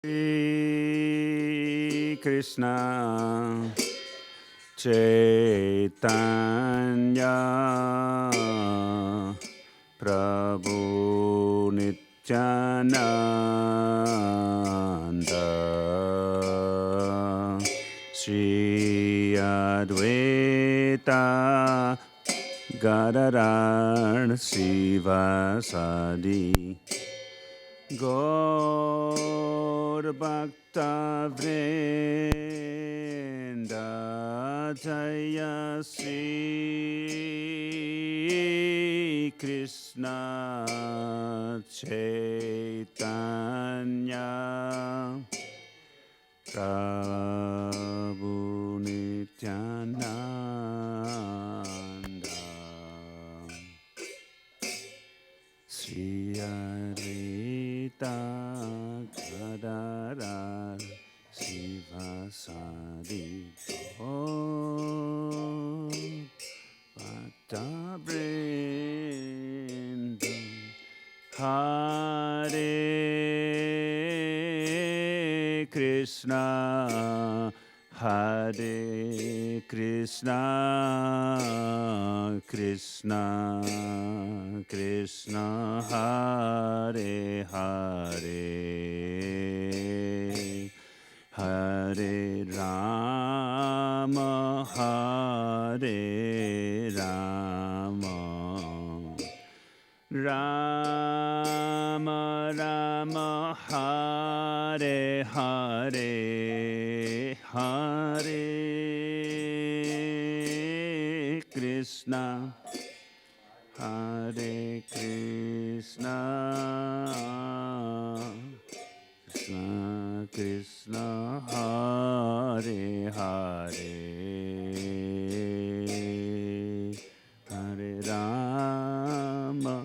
Shri Krishna Caitanya Prabhu Nityananda Shri Advaita Gadadhar Sivasadi Gaur Bhakta Vrinda Jaya Sri Krishna Chaitanya Prabhu Nityananda Sri Advaita Gadadhar Sivasadi Gaur Bhakta Vrinda Hare Krishna Hare Krishna Krishna Krishna Hare Hare Hare Rama Hare Rama Rama Rama Hare Hare Hare Krishna Hare Krishna Krishna Krishna Hare Hare Hare Rama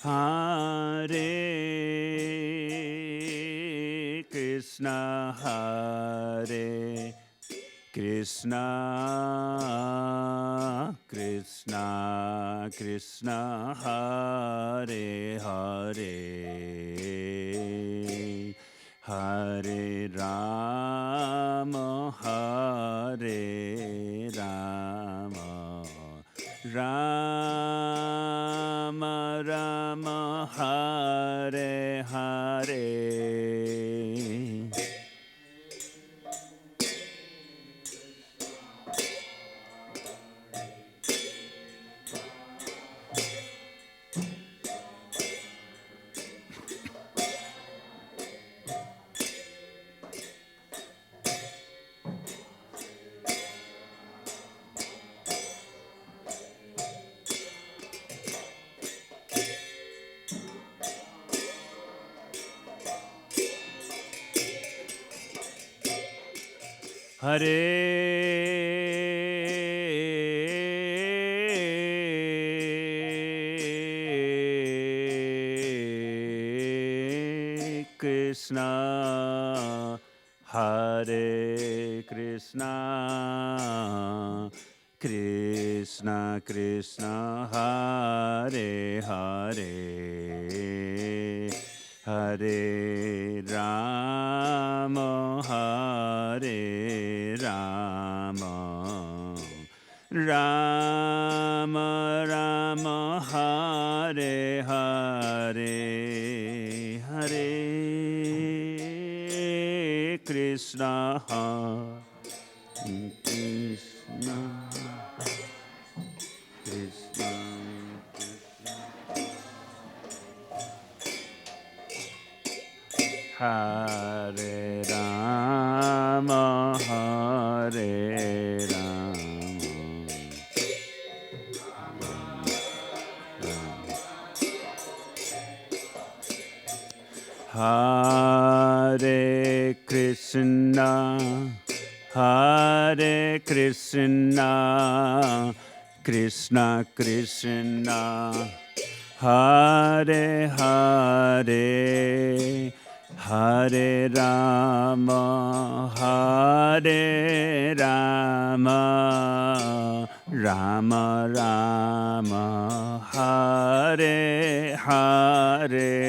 Hare Krishna Hare Krishna Krishna Krishna Hare Hare Hare Rama Hare Rama Rama Rama Hare Hare Hare Krishna Hare Krishna Krishna Krishna Hare Hare Hare Rama Hare Rama Rama Rama Hare Hare Hare Krishna Hare Krishna Krishna Hare Rama Hare Rama Hare Krishna Hare Krishna Krishna Krishna Hare Hare Hare Rama, Hare Rama, Rama Rama, Hare Hare.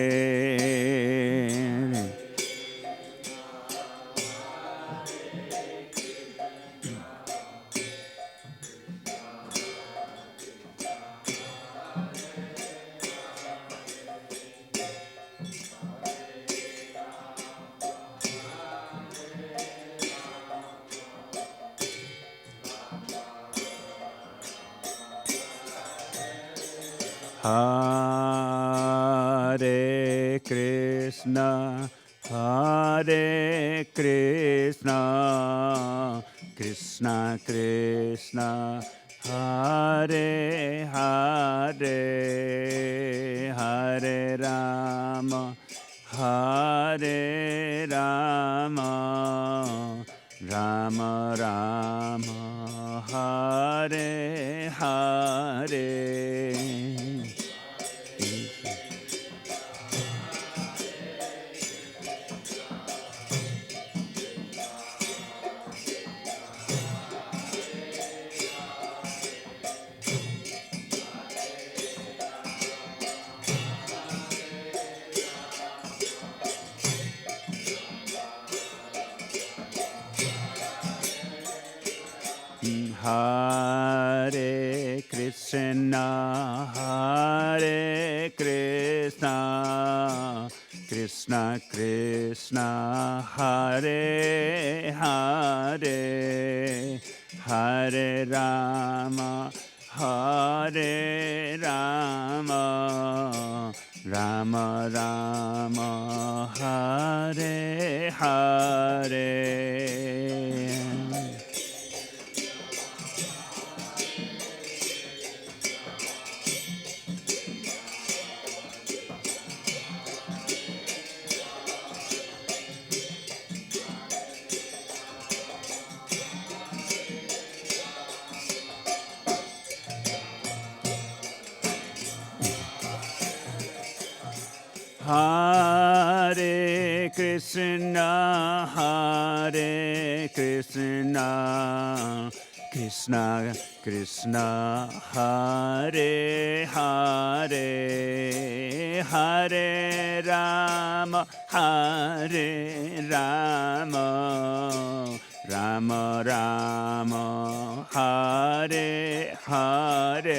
Hare Krishna, Hare Krishna, Krishna Krishna, Hare Hare, Hare Rama, Hare Rama, Rama Rama, Hare Hare. Hare Krishna, Hare Krishna, Krishna Krishna, Hare Hare, Hare Rama, Hare Rama, Rama Rama, Hare Hare. Hare Krishna, Hare Krishna, Krishna Krishna, Hare Hare, Hare Rama, Hare Rama, Rama Rama, Hare Hare.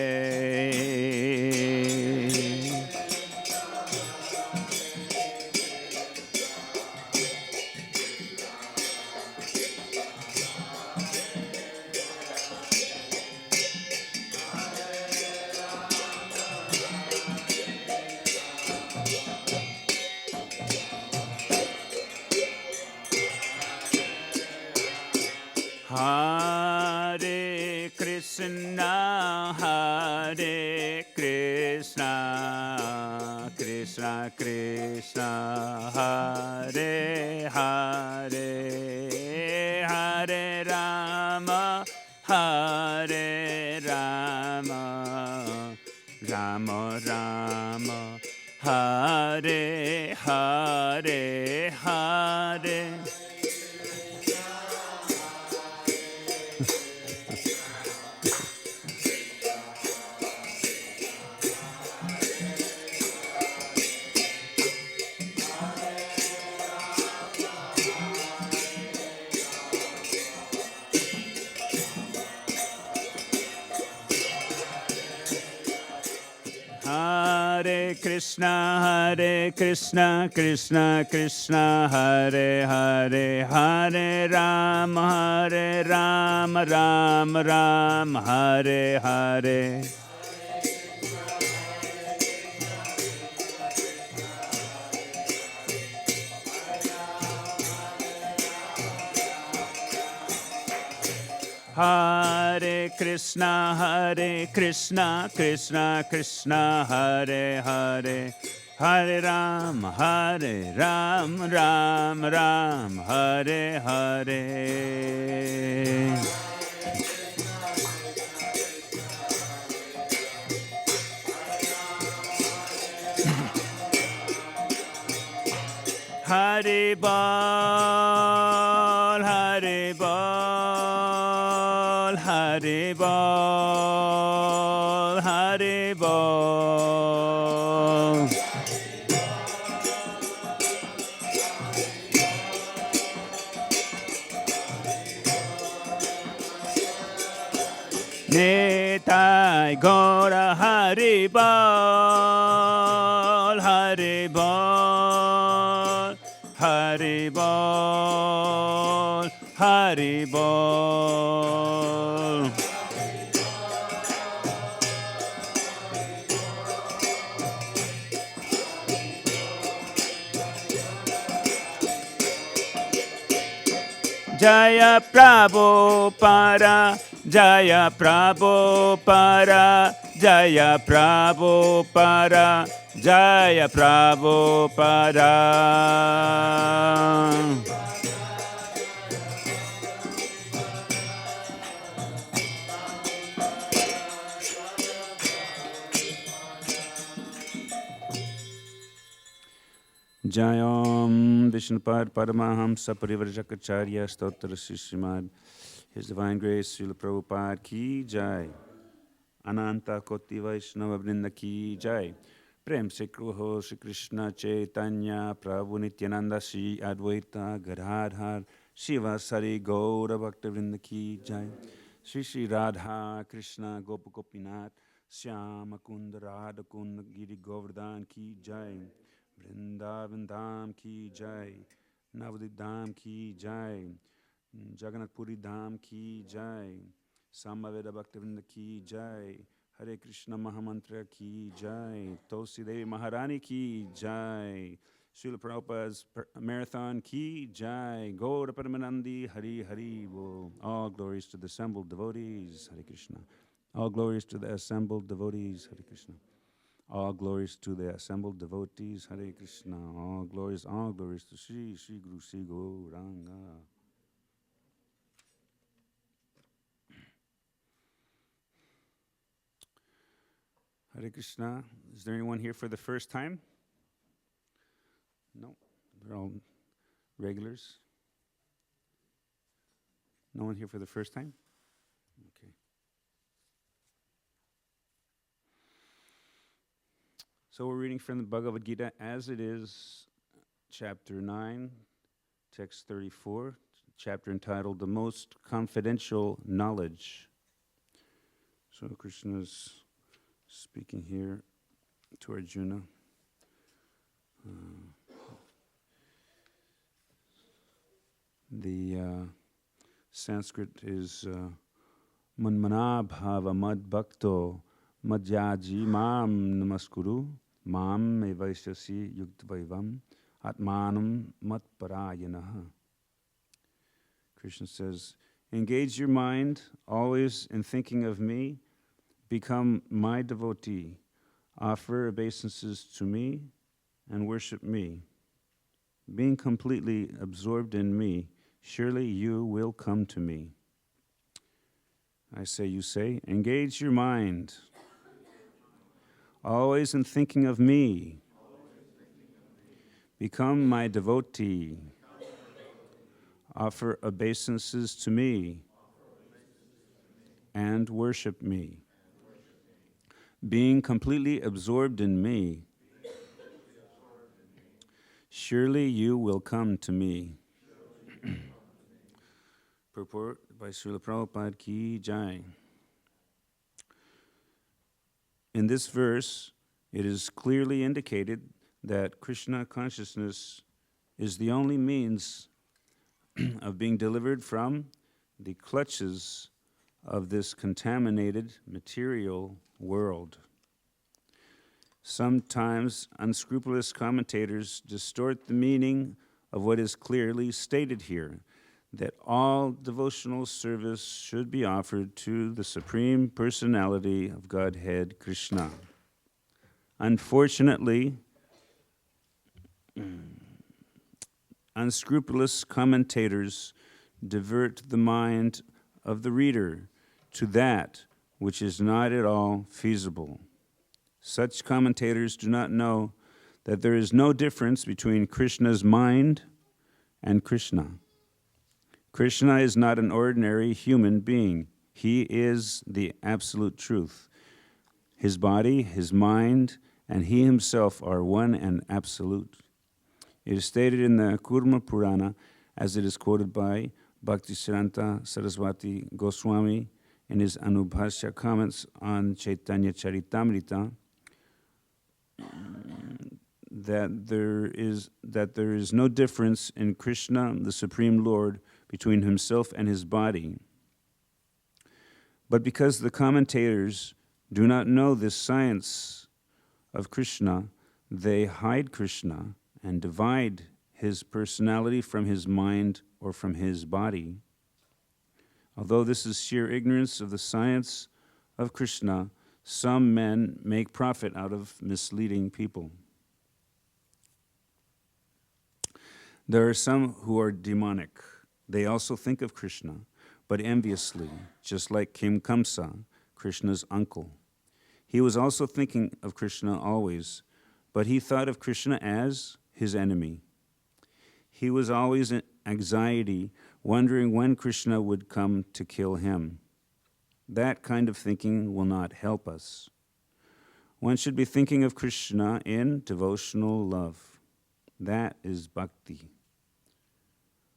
Hare Krishna, Hare Krishna, Krishna Krishna, Hare Hare, Hare Rama, Hare Rama, Rama Rama, Hare Hare, Hare. Hare Krishna, Krishna Krishna, Hare Hare, Hare Rama, Rama Rama, Hare Hare. Hare Krishna, Krishna Krishna, Hare Hare, Hare Ram, Ram Ram, Hare Hare. Hare Bol, Hare Bol, Hare Bol, Hare Bol. Nitai Gora Hare Bol, Hare Bol, Hare Bol, Hare Bol. Jaya Prabhupada, Jaya Prabhupada, Jaya Prabhupada, Jaya Prabhupada. Jayam Vishnupad Paramahamsa Parivarjakacharya Stotra Srimad. His Divine Grace Srila Prabhupada Ki Jai. Ananta Koti Vaishnava Vrinda Ki Jai. Prem Se Kruho Shri Krishna Caitanya Prabhu Nityananda Shri Advaita Gadadhar Shiva Sari Gaura Bhakta Vrinda Ki Jai. Shri Shri Radha Krishna Gopa Gopinath Shyama Kunda Radha Kunda Giri Govardhan Ki Jai. Vrindavan Dham Ki Jai, Navadip Dham Ki Jai, Jagannath Puri Dham Ki Jai, Samaveda Bhaktivinoda Ki Jai, Hare Krishna Mahamantra Ki Jai, Tulsi Devi Maharani Ki Jai, Srila Prabhupada's Marathon Ki Jai, Gaura Paramanandi Hari Hari Bol. All glories to the assembled devotees, Hare Krishna. All glories to the assembled devotees, Hare Krishna. All glories to the assembled devotees, Hare Krishna. All glories to Sri Guru Sri Gauranga. Hare Krishna. Is there anyone here for the first time? No, they're all regulars. No one here for the first time? Okay. So we're reading from the Bhagavad Gita as it is, chapter 9, text 34, chapter entitled The Most Confidential Knowledge. So Krishna's speaking here to Arjuna. The Sanskrit is Manmana Bhava Mad Bhakto Madhyaji Mam Namaskuru Mam Evaishyasi Yuktvaivam Atmanam Matparayanaha. Krishna says, engage your mind always in thinking of me, become my devotee, offer obeisances to me, and worship me. Being completely absorbed in me, surely you will come to me. I say, you say, engage your mind always in thinking of me. Become my devotee. Offer obeisances to me and worship me. Being completely absorbed in me, surely you will come to me. Purport by Srila Prabhupada Ki Jai. In this verse, it is clearly indicated that Krishna consciousness is the only means of being delivered from the clutches of this contaminated material world. Sometimes unscrupulous commentators distort the meaning of what is clearly stated here, that all devotional service should be offered to the Supreme Personality of Godhead, Krishna. Unfortunately, unscrupulous commentators divert the mind of the reader to that which is not at all feasible. Such commentators do not know that there is no difference between Krishna's mind and Krishna. Krishna is not an ordinary human being. He is the absolute truth. His body, his mind, and he himself are one and absolute. It is stated in the Bhagavad Purana, as it is quoted by Bhaktisiddhanta Saraswati Goswami in his Anubhashya comments on Caitanya Charitamrita, that there is no difference in Krishna, the Supreme Lord, between himself and his body. But because the commentators do not know this science of Krishna, they hide Krishna and divide his personality from his mind or from his body. Although this is sheer ignorance of the science of Krishna, some men make profit out of misleading people. There are some who are demonic. They also think of Krishna, but enviously, just like King Kamsa, Krishna's uncle. He was also thinking of Krishna always, but he thought of Krishna as his enemy. He was always in anxiety, wondering when Krishna would come to kill him. That kind of thinking will not help us. One should be thinking of Krishna in devotional love. That is bhakti.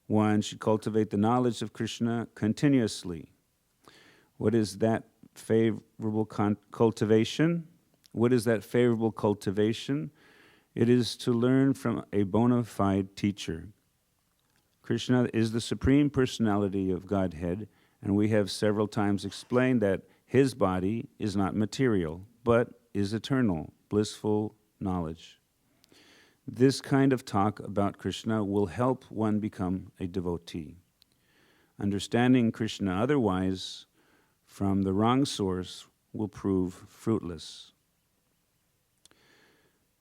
One should cultivate the knowledge of Krishna continuously. What is that favorable cultivation? What is that favorable cultivation? It is to learn from a bona fide teacher. Krishna is the Supreme Personality of Godhead, and we have several times explained that his body is not material, but is eternal, blissful knowledge. This kind of talk about Krishna will help one become a devotee. Understanding Krishna otherwise, from the wrong source, will prove fruitless.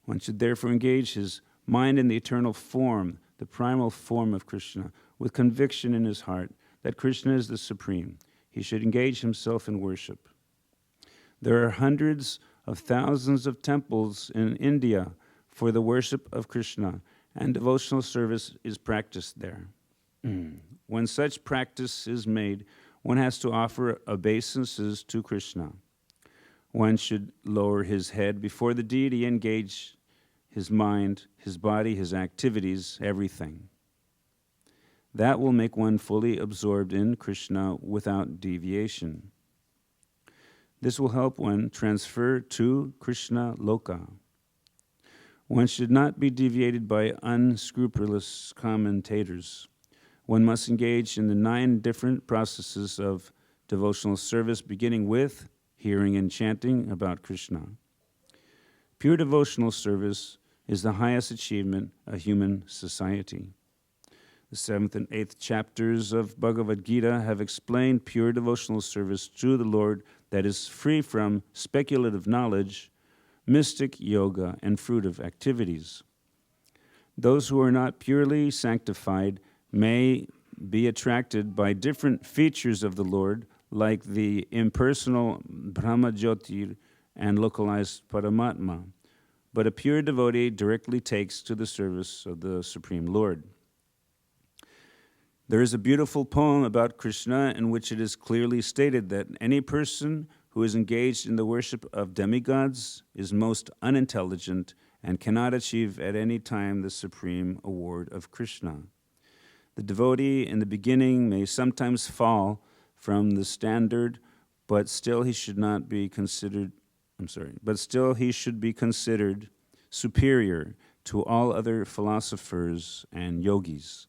One should therefore engage his mind in the eternal form, the primal form of Krishna, with conviction in his heart that Krishna is the Supreme. He should engage himself in worship. There are hundreds of thousands of temples in India for the worship of Krishna, and devotional service is practiced there. When such practice is made, one has to offer obeisances to Krishna. One should lower his head before the deity, engage his mind, his body, his activities, everything. That will make one fully absorbed in Krishna without deviation. This will help one transfer to Krishna Loka. One should not be deviated by unscrupulous commentators. One must engage in the 9 different processes of devotional service, beginning with hearing and chanting about Krishna. Pure devotional service is the highest achievement of human society. The 7th and 8th chapters of Bhagavad Gita have explained pure devotional service to the Lord that is free from speculative knowledge, mystic yoga, and fruitive activities. Those who are not purely sanctified may be attracted by different features of the Lord, like the impersonal Brahma-Jyotir and localized Paramatma, but a pure devotee directly takes to the service of the Supreme Lord. There is a beautiful poem about Krishna in which it is clearly stated that any person who is engaged in the worship of demigods is most unintelligent and cannot achieve at any time the supreme award of Krishna. The devotee in the beginning may sometimes fall from the standard, but still he should be considered superior to all other philosophers and yogis.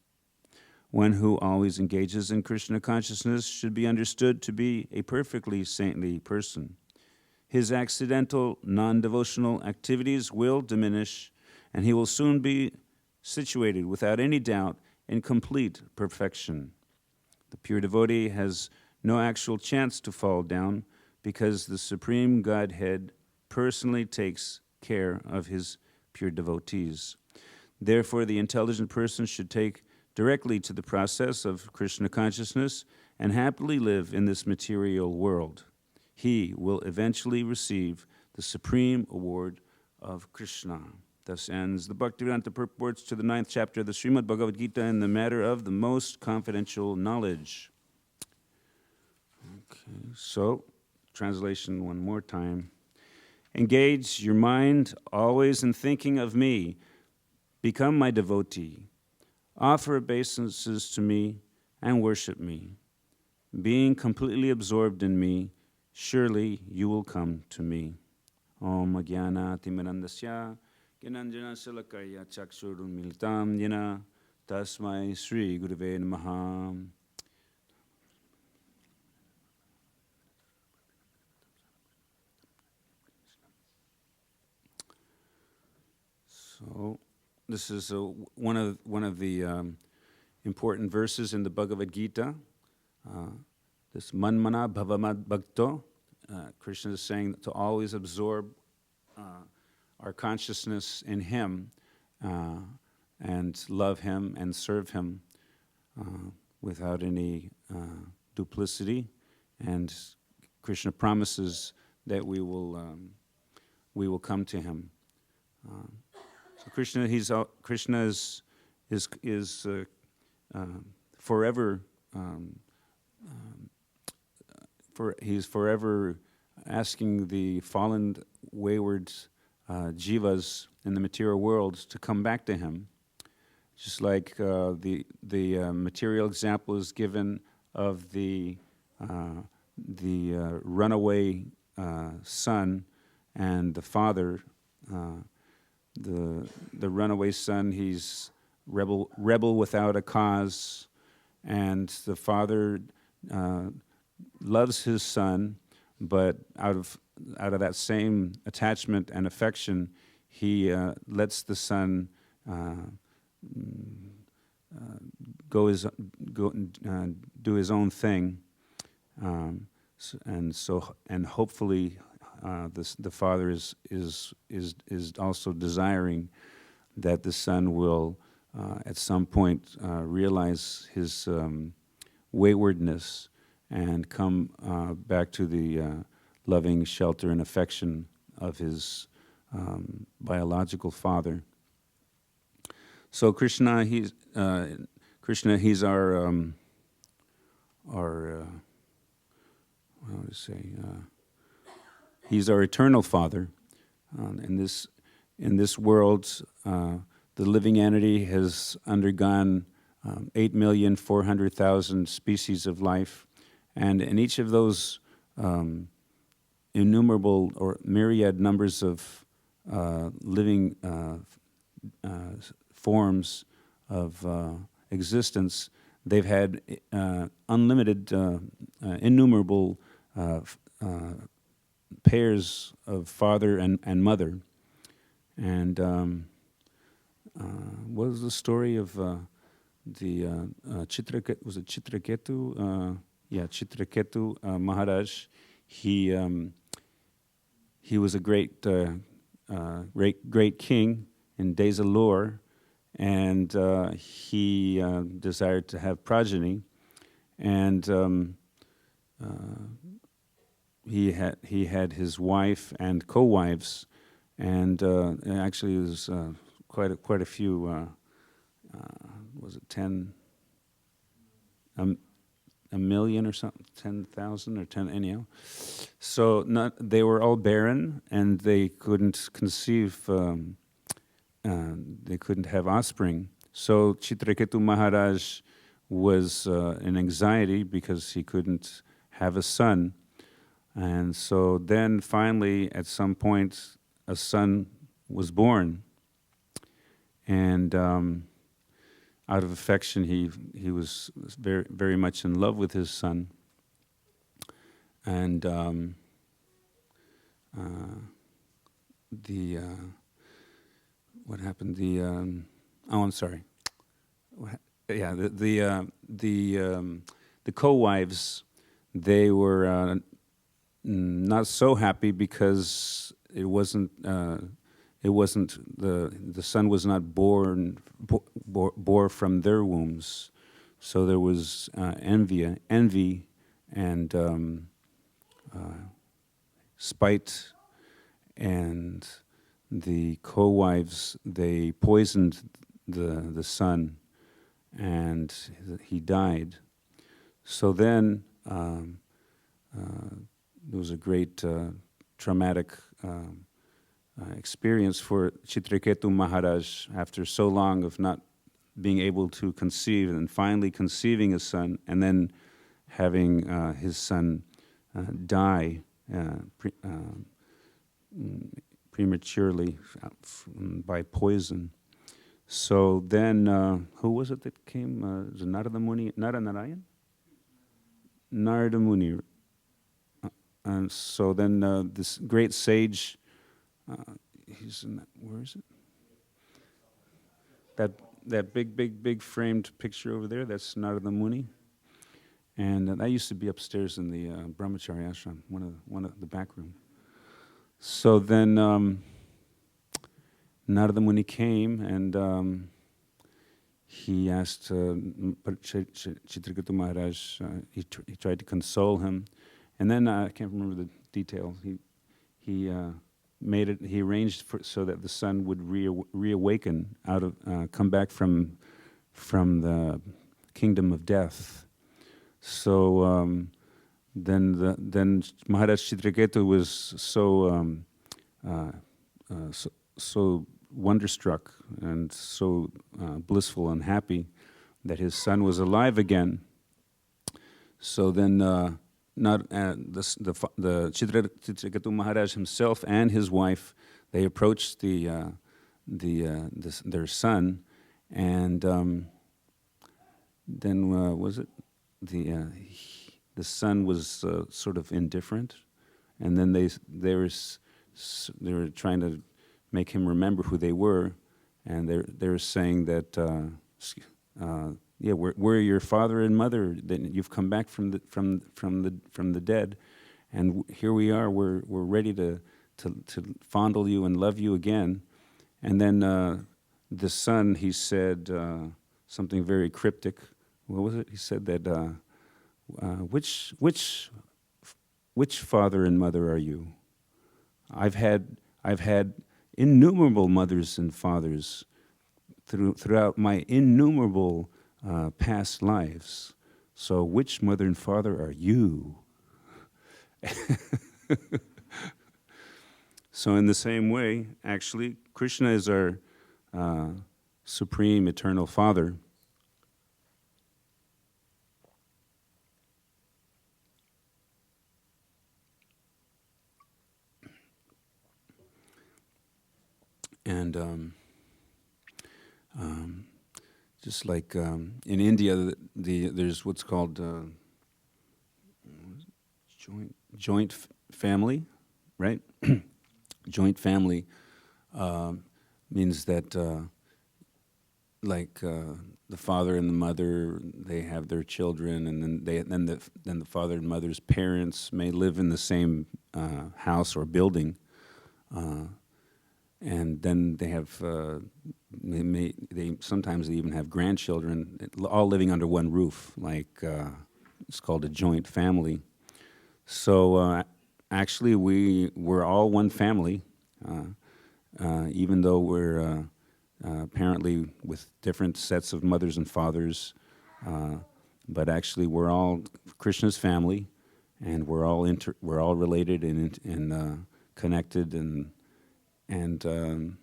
One who always engages in Krishna consciousness should be understood to be a perfectly saintly person. His accidental, non-devotional activities will diminish, and he will soon be situated, without any doubt, in complete perfection. The pure devotee has no actual chance to fall down because the Supreme Godhead personally takes care of his pure devotees. Therefore, the intelligent person should take directly to the process of Krishna consciousness and happily live in this material world. He will eventually receive the supreme award of Krishna. Thus ends the Bhaktivedanta purports to the 9th chapter of the Srimad Bhagavad Gita in the matter of the most confidential knowledge. Okay, so, translation one more time. Engage your mind always in thinking of me. Become my devotee. Offer obeisances to me and worship me. Being completely absorbed in me, surely you will come to me. Om Jnana Timirandasya Gyananjana Salakaya Chakshurunmilitam Yena Tasmai Sri Gurave Namaha. So, this is one of the important verses in the Bhagavad Gita. This Manmana Bhavamad Bhakto. Krishna is saying to always absorb our consciousness in Him and love Him and serve Him without any duplicity. And Krishna promises that we will come to Him. So Krishna is forever. He's forever asking the fallen, wayward jivas in the material world to come back to Him. Just like the material example is given of the runaway son and the father. The runaway son, he's rebel without a cause, and the father loves his son, but out of that same attachment and affection, he lets the son do his own thing, and hopefully the father is also desiring that the son will at some point realize his waywardness and come back to the loving shelter and affection of his biological father. So Krishna, he's our how to say, he's our eternal Father. In this world, the living entity has undergone 8,400,000 species of life, and in each of those innumerable or myriad numbers of living forms of existence, they've had unlimited, innumerable pairs of father and mother. And what was the story of the Chitraketu? Was it Chitraketu? Chitraketu Maharaj. He was a great king in days of lore, and he desired to have progeny, and he had his wife and co-wives, and actually it was quite a few. Was it 10? A million or something, 10,000 or 10, anyhow. So they were all barren, and they couldn't conceive. They couldn't have offspring. So Chitraketu Maharaj was in anxiety because he couldn't have a son. And so then finally, at some point, a son was born. And out of affection, he was very, very much in love with his son. And what happened? I'm sorry. The co-wives, they were not so happy because it wasn't the son was not bore from their wombs, so there was envy and spite, and the co-wives, they poisoned the son, and he died. So then there was a great traumatic experience for Chitraketu Maharaj after so long of not being able to conceive, and finally conceiving a son, and then having his son die prematurely by poison. So then, who was it that came? Was it Narada Muni? Narayan? Narada Muni. And so then this great sage, he's in that, where is it? That big framed picture over there, that's Narada Muni. And that used to be upstairs in the Brahmachari ashram, one of the back room. So then Narada Muni came, and he asked Chitraketu Maharaj, he tried to console him. And then I can't remember the details. He made it. He arranged so that the son would reawaken come back from the kingdom of death. So then Maharaj Chitraketu was so wonderstruck and so blissful and happy that his son was alive again. So then the Chitraketu Maharaj himself and his wife, they approached their son, and then was it the son was sort of indifferent, and then they were trying to make him remember who they were, and they were saying that we're your father and mother. That you've come back from the dead, and here we are. We're ready to fondle you and love you again. And then the son, he said something very cryptic. What was it? He said that which father and mother are you? I've had innumerable mothers and fathers throughout my innumerable past lives. So which mother and father are you? So in the same way, actually, Krishna is our supreme eternal father. And just like in India, there's what's called joint family, right? Joint family means that the father and the mother, they have their children, and then the father and mother's parents may live in the same house or building. And then they have, sometimes they even have grandchildren, all living under one roof. It's called a joint family. So actually, we're all one family, even though we're apparently with different sets of mothers and fathers. But actually, we're all Krishna's family, and we're all related and connected and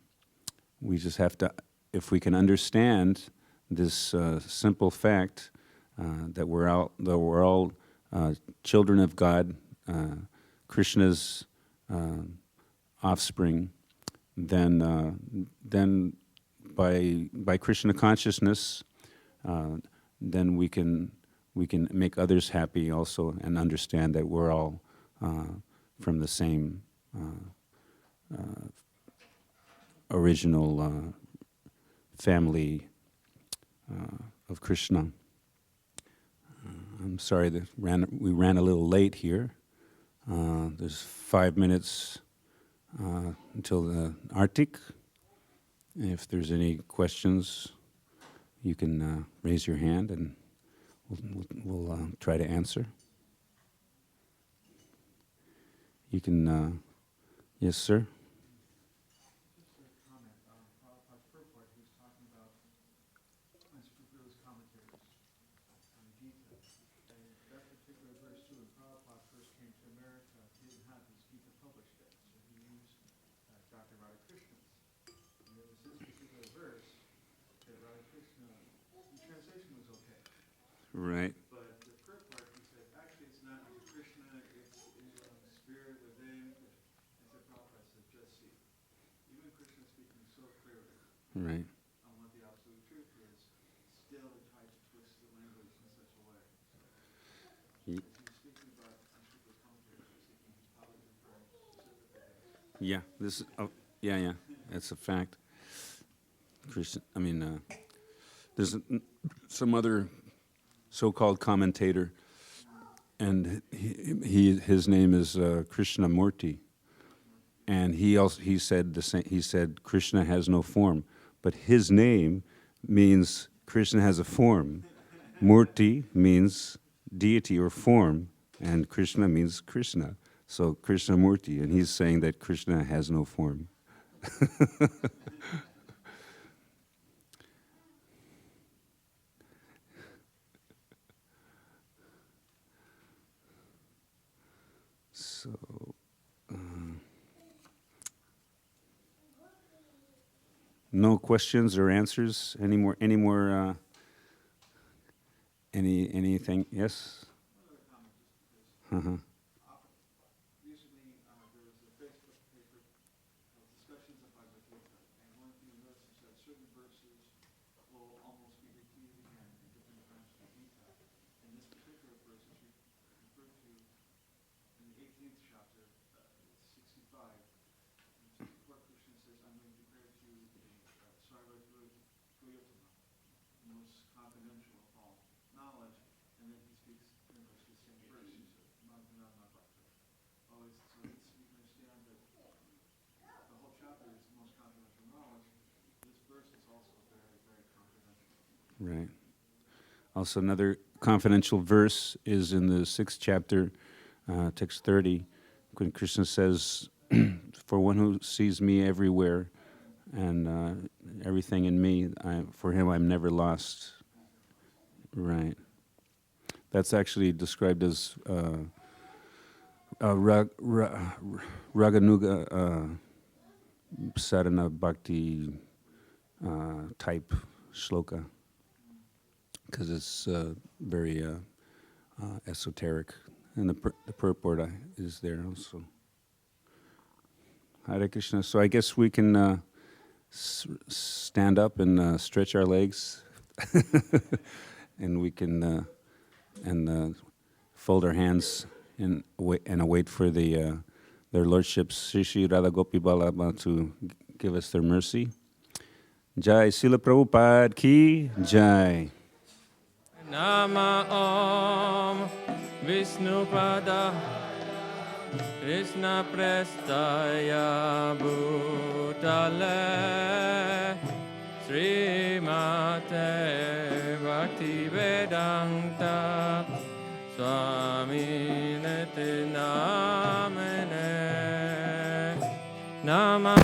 we just have to, if we can understand this simple fact that we're all children of God, Krishna's offspring, then by Krishna consciousness, then we can make others happy also, and understand that we're all from the same original family of Krishna. I'm sorry that we ran a little late here. There's 5 minutes until the Artik. If there's any questions, you can raise your hand and we'll try to answer. You can, yes, sir. Right. But the first part, he said, actually, it's not Krishna, it's spirit within. I said, Prabhupada said, just see. Even Krishna speaking so clearly Right. on what the absolute truth is, still he tried to twist the language in such a way. So, as he's speaking about Ashwita's commentaries, he's thinking he's probably referring specifically. Yeah. This. Yeah. That's a fact. Christian. There's some other so-called commentator, and his name is Krishnamurti, and he said the same. He said Krishna has no form, but his name means Krishna has a form. Murti means deity or form, and Krishna means Krishna. So Krishnamurti, and he's saying that Krishna has no form. So, no questions or answers? Anything? Yes? Uh-huh. Recently, there was a Facebook paper of discussions of Bhagavad Gita, and one thing you notice is that certain verses will almost be repeated again in different branches of Gita. And this particular verse is referred to in the 18th chapter, 65. Where Krishna says, I'm going to declare to you the Sarva Guyatama, the most confidential of all knowledge. And then he speaks pretty much the same verse. He says, Magna Bhakta. So you can understand that the whole chapter is the most confidential knowledge. This verse is also very, very confidential. Right. Also, another confidential verse is in the 6th chapter, text 30, when Krishna says, for one who sees me everywhere and everything in me, for him I'm never lost. Right. That's actually described as Raganuga Sadhana Bhakti type shloka, because it's very esoteric, and the purport is there also. Hare Krishna. So I guess we can stand up and stretch our legs, and we can fold our hands and await for their lordships, Sri Sri Radha Gopi Ballabha, to give us their mercy. Jai Srila Prabhupada Ki Jai. Nama Om Vishnupada Krishna Prestaya Bhutale Srimate Bhaktivedanta Swami Niti Namine Nama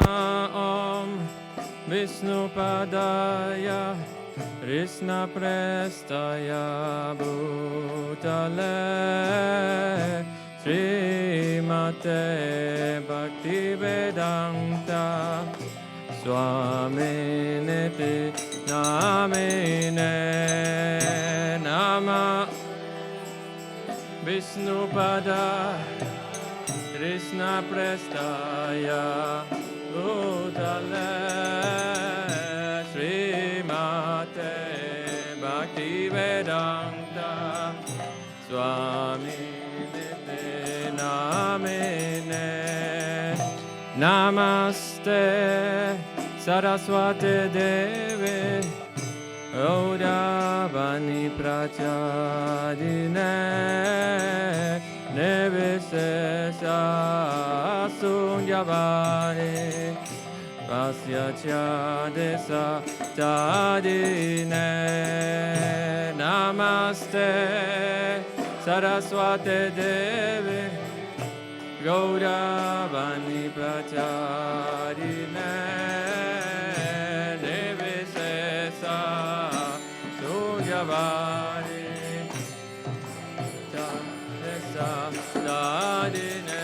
Om Vishnupadaya Krishna Prestaya Bhutale Srimate Bhaktivedanta Swami Niti Namine Nama Vishnupada Krishna Prestaya Bhutale Srimate Bhaktivedanta Swami Niti Namine Namaste Saraswati Devi Gaudavani Prachadine Nevesesa Sunyavani Pasya Chadesa Tadine Namaste Saraswati Devi Gauravani Pracharine Nevesesa Sunyavani Chadesa Tadine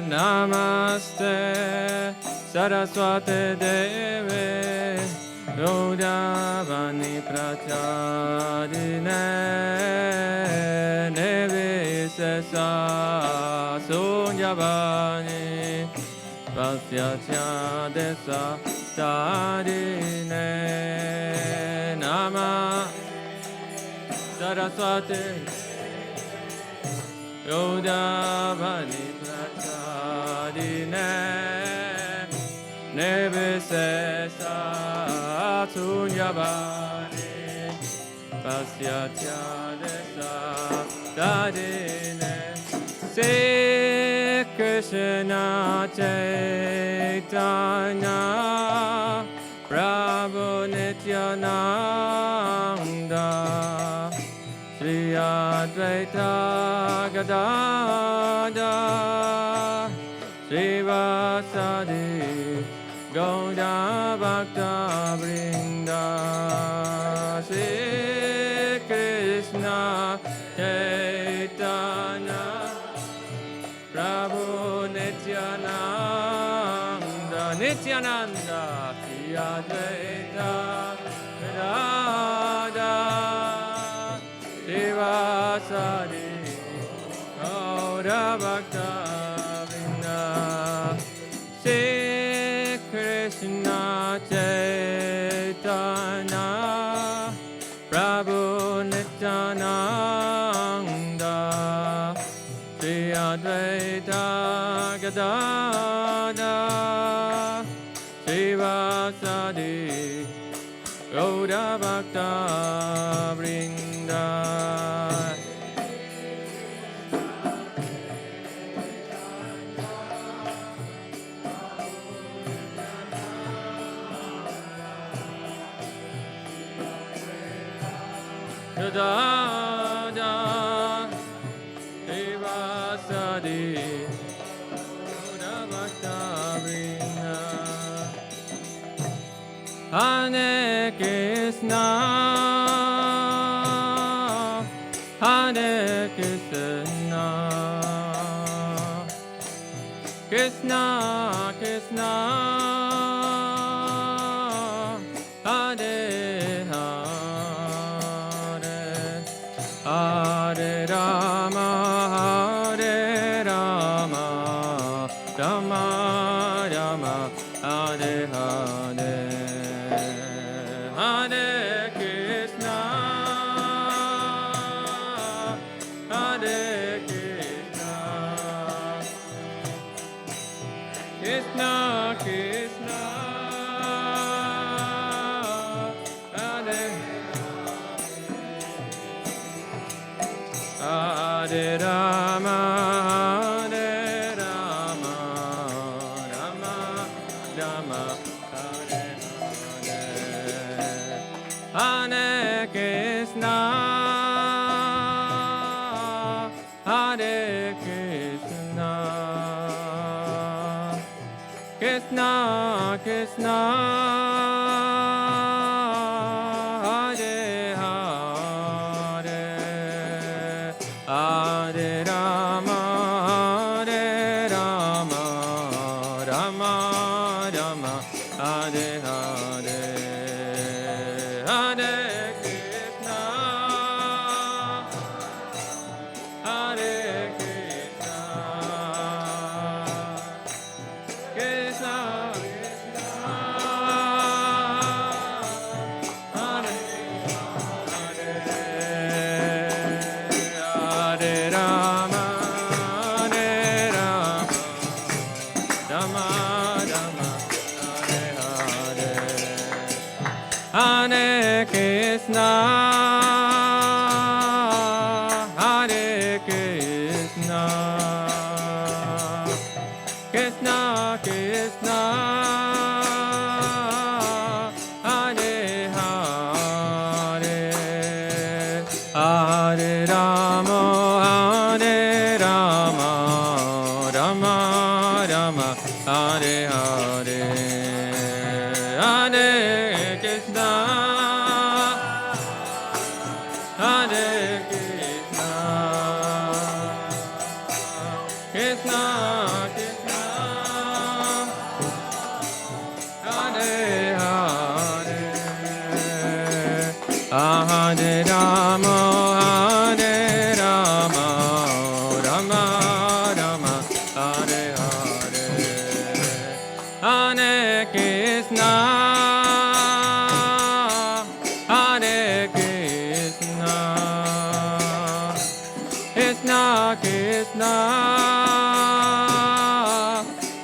Namaste Saraswati Devi Yodavani Prachadine Nevisesa Sunyavani Pasyatya Desa Tadine Nama Saraswati Yodavani Prachadine Nevisesa Sunyavani Pasyatya Desa Tadine Sri Krishna Caitanya Prabhu Nityananda Sri Advaita Gadadhar Sri Vasadi Gauda Bhakta Vrinda Sri Krishna Chaitanya Prabhu Nityananda Nityananda Sri Advaita Gadadhar Sri Vasadi Gauda Bhakta Vrinda Sri Krishna Chaitanya Prabhu Nityananda Sri Advaita Gadadhar Sri Vasadi Gauda Bhakta Vrinda Gadadhar Sri Vasadi Gauda Bhakta Vrinda Hare Krishna Hare Krishna Krishna Krishna Hare Hare Hare Rama Hare Rama Rama Rama Hare Hare Hare Krishna Hare Krishna Krishna Krishna Hare Hare Rama Hare Rama Rama Rama Hare Hare Hare Krishna Hare Krishna Krishna Krishna Hare Hare Hare Rama Hare Rama Rama Rama Hare Hare Hare Krishna Hare Krishna Krishna Hare Hare Rama Hare Rama Rama Rama Hare Hare Hare Krishna Hare Krishna Krishna Krishna Hare Hare Hare Rama Hare Rama Rama Rama Hare Hare Hare Krishna Hare Krishna Krishna Krishna Hare Hare Rama Rama Hare Hare Hare Krishna Hare Krishna Krishna Krishna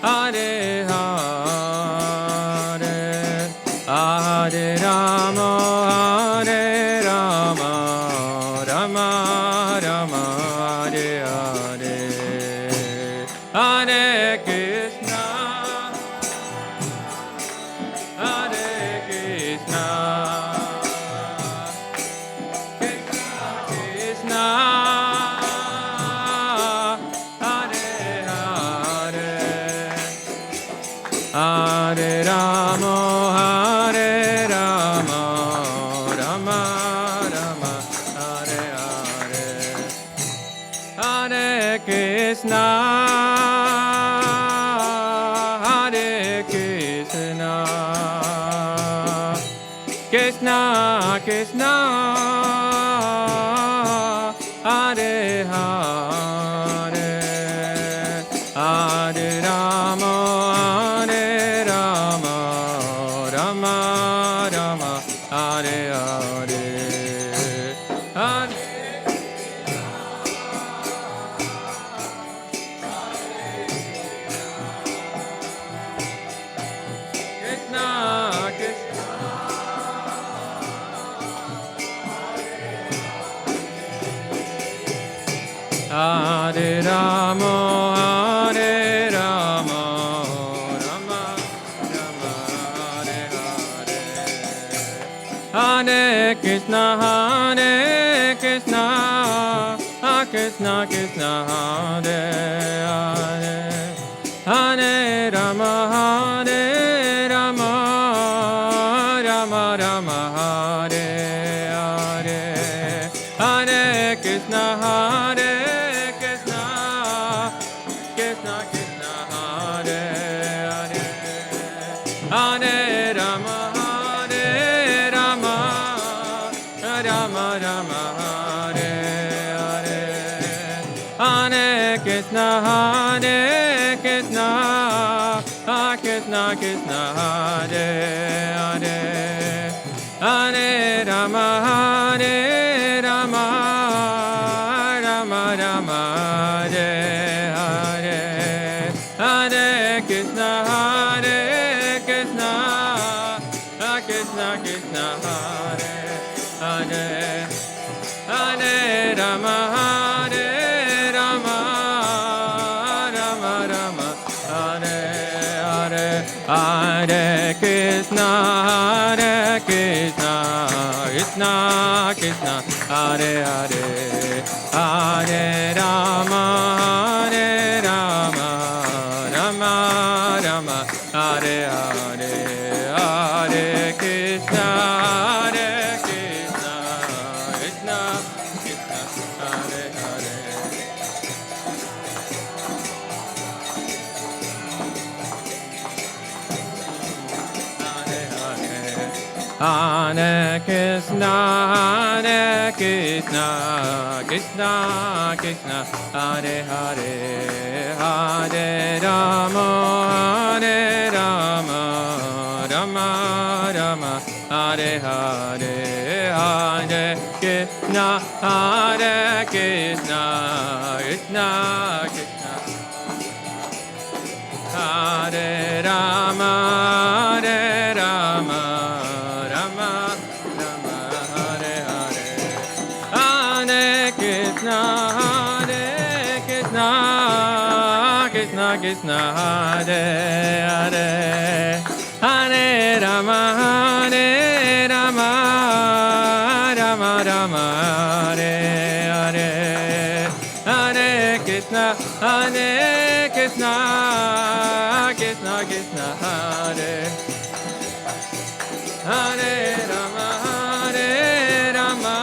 Hare Hare Hare Rama Hare Rama Rama Rama Hare Hare Hare Krishna Hare Krishna Krishna Krishna Hare Hare Hare Rama Hare Rama Rama Rama Hare Hare Hare Krishna Hare Krishna Krishna Krishna Hare Hare Hare Rama Hare Rama Rama Rama Hare Hare Hare Krishna Krishna Hare Rama Hare Rama Rama Rama Hare Hare Hare Krishna Hare Krishna Krishna Krishna Hare Hare Hare Rama Hare Rama Rama Rama Hare Hare Hare Krishna Hare Krishna Krishna Krishna Hare Hare Hare Rama Hare Rama Rama Rama Hare Hare Hare Krishna Hare Krishna Krishna Krishna Hare Hare Hare Rama Hare Rama Rama Rama Hare Hare Hare Krishna Hare Krishna Krishna Krishna Hare Hare Hare Rama Hare Rama Rama Rama Hare Hare Hare Krishna Hare Krishna Krishna Krishna Hare Hare Hare Rama Hare Rama Rama Rama Hare Hare Hare Krishna Hare Krishna Krishna Krishna Hare Hare Hare Krishna Hare Krishna Krishna Krishna Hare Hare Hare Rama Hare Rama Rama Rama Hare Hare Hare Krishna Hare Krishna Krishna Krishna Hare Rama Hare Rama Rama Rama Hare Hare Hare Krishna Hare Krishna Krishna Krishna Hare Hare Hare Rama Hare Rama Rama Rama Hare Hare Hare Krishna Krishna Krishna Krishna Hare Hare Rama Hare Rama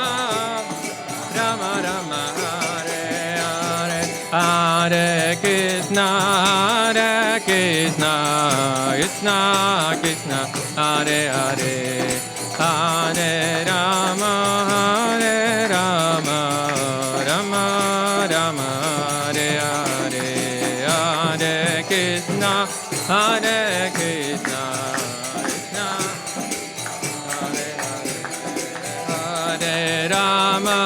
Rama Rama Hare Hare Hare Krishna Krishna Krishna Krishna Hare Hare Hare Rama Hare Rama Rama Rama Hare Hare, Hare Krishna, Hare Krishna, Krishna, Hare Hare, Hare Rama,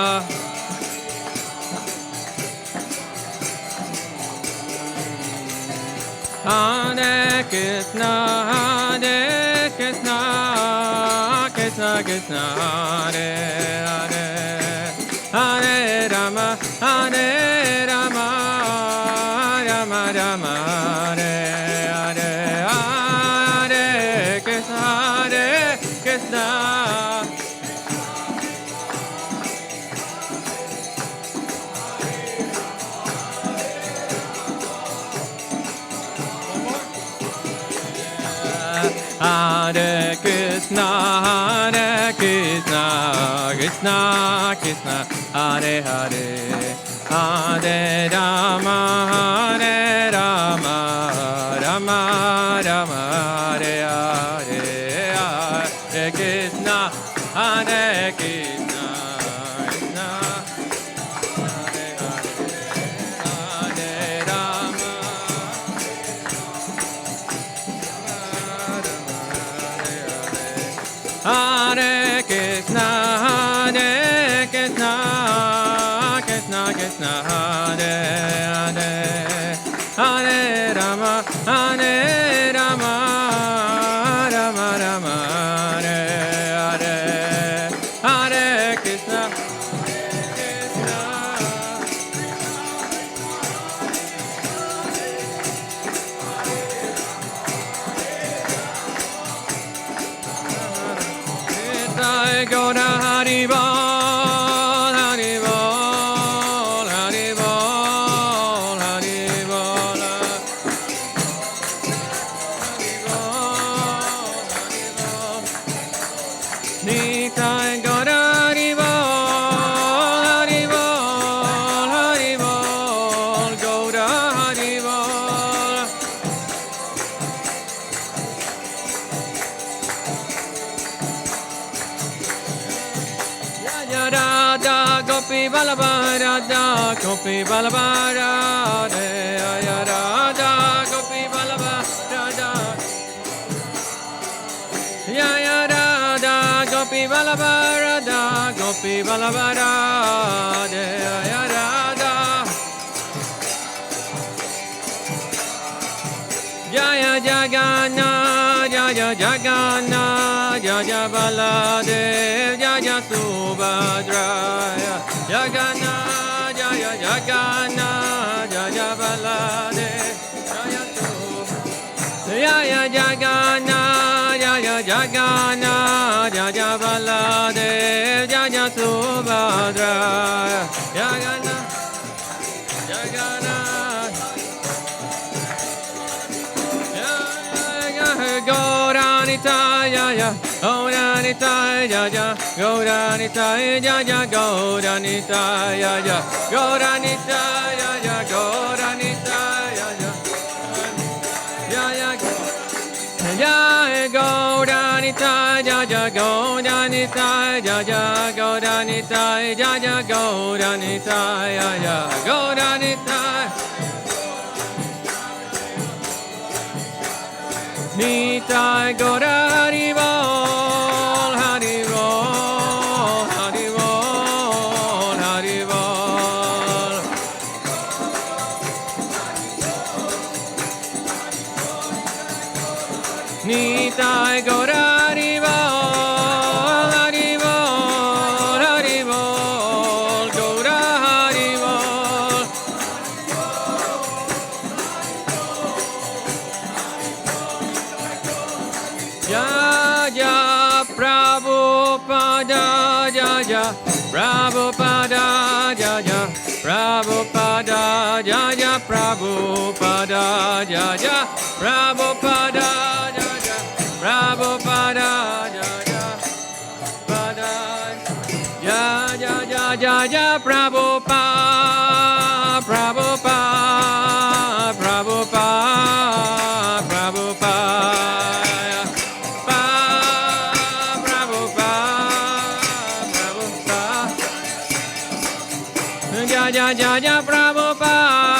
Hare Krishna, Hare Krishna, Krishna Krishna, Hare Hare, Hare Rama, Hare Rama, Rama Rama, Hare Hare, Hare Krishna, Hare Krishna. Hare Krishna, Hare Krishna, Krishna Krishna, Hare Hare, Hare Rama, Hare Rama, Rama Rama, Hare Hare, Hare Krishna, Hare Krishna, Krishna, Hare Hare, Hare Rama, Hare Krishna, Hare Krishna, Krishna Krishna, Hare Hare, Hare Rama, Hare Rama, Rama Rama, Hare Hare, Hare Krishna, Krishna. Nitai Gaura Hari Bol, Hari Bol, Hari Bol, Hari Bol, Hari Bol, Hari Bol. Nitai Gaura Hari Bol, Hari Bol, Hari Bol, Gaura Hari Bol. Jaya Radha Gopi Vallabha Radha Gopi Vallabha Radha, Jaya Radha Gopi Vallabha Radha, Jaya Radha Gopi Vallabha Radha Gopi Vallabha Radha, Jaya Radha, Jaya Jagannath, Jaya Jagannath, Jaya Baladev, Jaya Subhadra, Jagannath, Jaya Jagannath, Jaya Baladev, Jaya Subhadra, Jaya Jagannath, Jaya Jagannath, Jaya Baladev, Jaya Subhadra, Jagannath, Jagannath. Gauranitai, Jaya, Gauranitai, Jaya, Gauranitai, Jaya, Gauranitai, Jaya, Gauranitai, Jaya, Gauranitai, Jaya, Jaya, Jaya, Gauranitai, Jaya, Gauranitai, Jaya, Gauranitai, Jaya, Gauranitai, Jaya, Gauranitai. Nitai Gaura Hari Bol, Hari Bol, Hari Bol, Hari Bol. Nitai Gaura Hari Bol, Hari Bol, Hari Bol, Gaura Hari Bol. Jaya Prabhupada, Jaya Prabhupada, Jaya Prabhupada, Jaya Prabhupada, Jaya Prabhupada, Jaya Prabhupada, Jaya Pada, Jaya Jaya Prabhupada, Prabhupada, Prabhupada, Prabhupada. Jaya Jaya Prabhupada.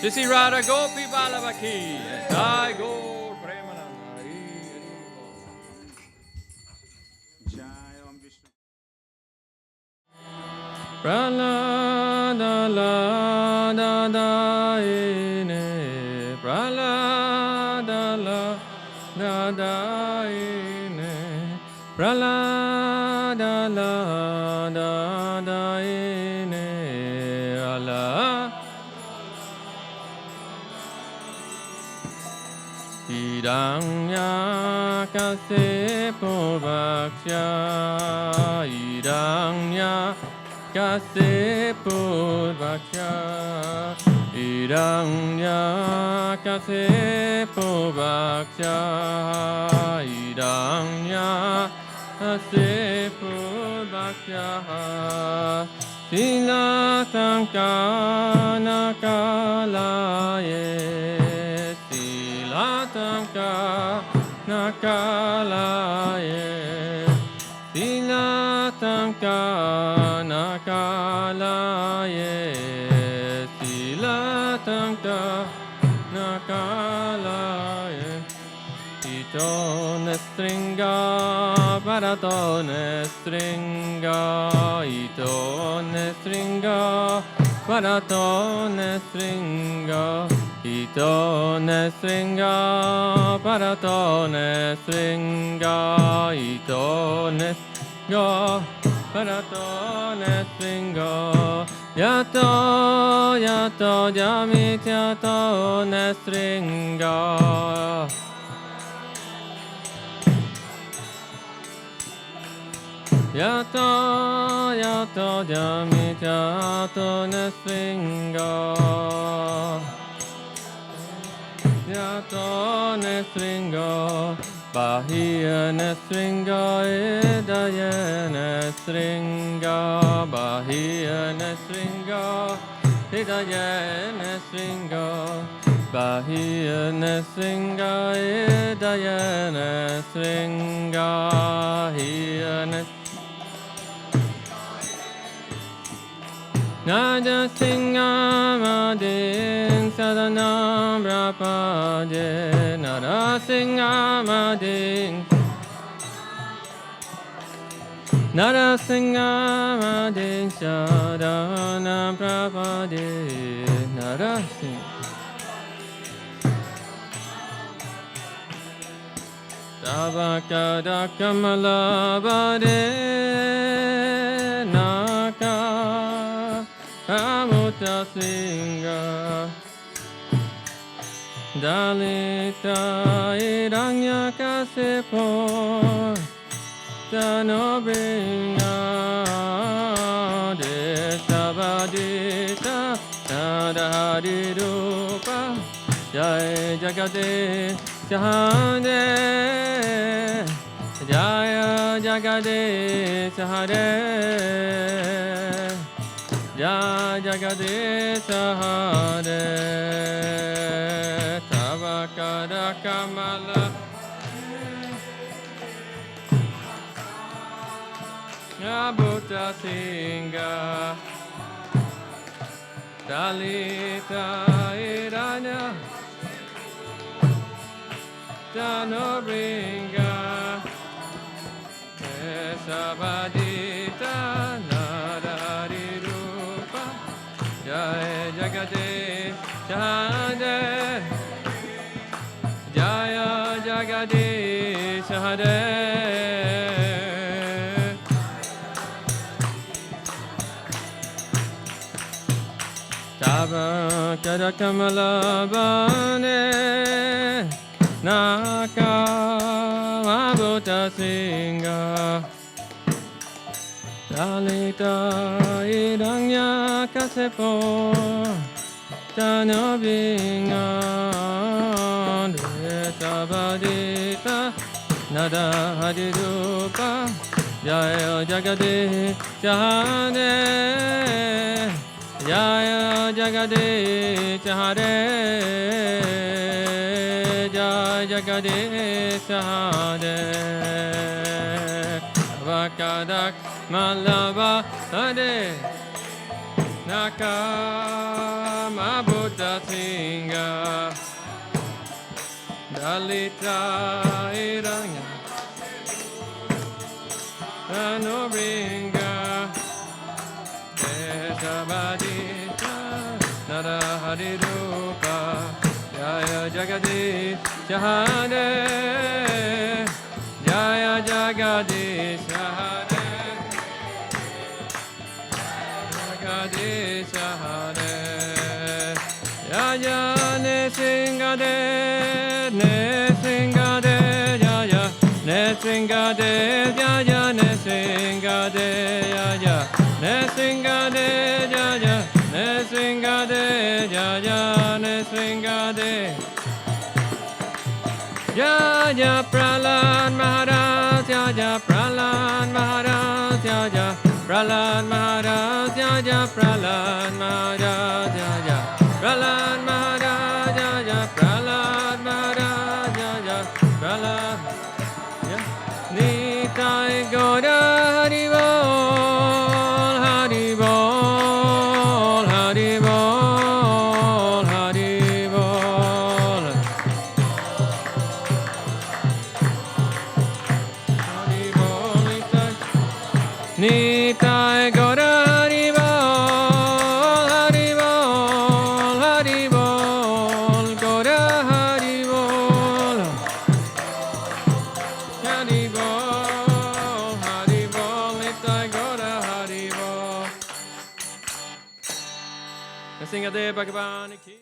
Sisi Radha Gopi Balavaki, Jai Gaur Premananda. Jai Om Vishnu. Pralada la da da ine, Pralada la da da ine, Pralada la da da ine, Allah. Idanya Kasepo Bhaksha, Idanya Kasepo Bhaksha, Idanya Kasepo Bhaksha, Idanya Kasepo Bhaksha, Sila Sankana Kalaye, Silatanka Nakalaye, Silatanka Nakalaye, Silatanka Nakalaye, Ito Nestringa, Barato Nestringa, Ito Nestringa, Barato Nestringa, Ito Nestringa, Barato Nestringa, Ito Nestringa, Barato Nestringa, Yato, Yato, Jamit, Yato Nestringa. Yato, Yato, Jamit, Yato Nestringa. Yato Nestringa, Bahia Nestringa, Idaya Nestringa, Bahia Nestringa, Idaya Nestringa, Bahia Nestringa, Idaya Nestringa, Bahia Nestringa. Naja Singamadin Sadanam Brapade, Nara Singamadin, Nara Singamadin Sadanam Brapade, Nara Sing. Tabakada Kamalabade Naka Kamuta Singa Dalita Iranya Kasepo Tanobringa Desabadita Nadahadirupa Jai Jagade Jahade Jaya Jagade Jahade Jaya Jagade Jahade Tabakada Kamala Nabuta Singa Dalita Iranya Tanobringa Sabadita Nadarirupa Jaya Jagade Jahade Jaya Jagade Jahade Tabakada Kamala Bane Naka Mabuta Singa Dalita Idanya Kasepo Tanobinga Desabadita Nada Hadirupa Jaya Jagade Jahade Jaya Jagade Jahade Jaya Jagade Jahade Vakadak Malava Hade Nakama Buddha Singa Dalita Iranga Anuringa Deshabadita Naraharirupa Jaya Jagadish Jahane Jaya Jagadish Jahane Jagadish Jahane Jaya Nesingade Nesingade Jaya Nesingade Jaya Nesingade Jaya Nesingade Jaya Nesingade Jaya Nesingade Jaya Prahlad Maharaj Jaya Prahlad Maharaj Jaya Prahlad Maharaj Jaya Prahlad Maharaj Jaya Prahlad Maharaj Jaya Prahlad Maharaj Jaya Prahlad Nitai Gaura Hari Bol Hari Bol Hari Bol Hari Bol Hari Bol Nitai Gaura Hari Bol Hari Bol Hari Bol Gaura Hari Bol Hari Bol Hari Bol Nitai Gaura Hari Bol Singade Bhagavan Ki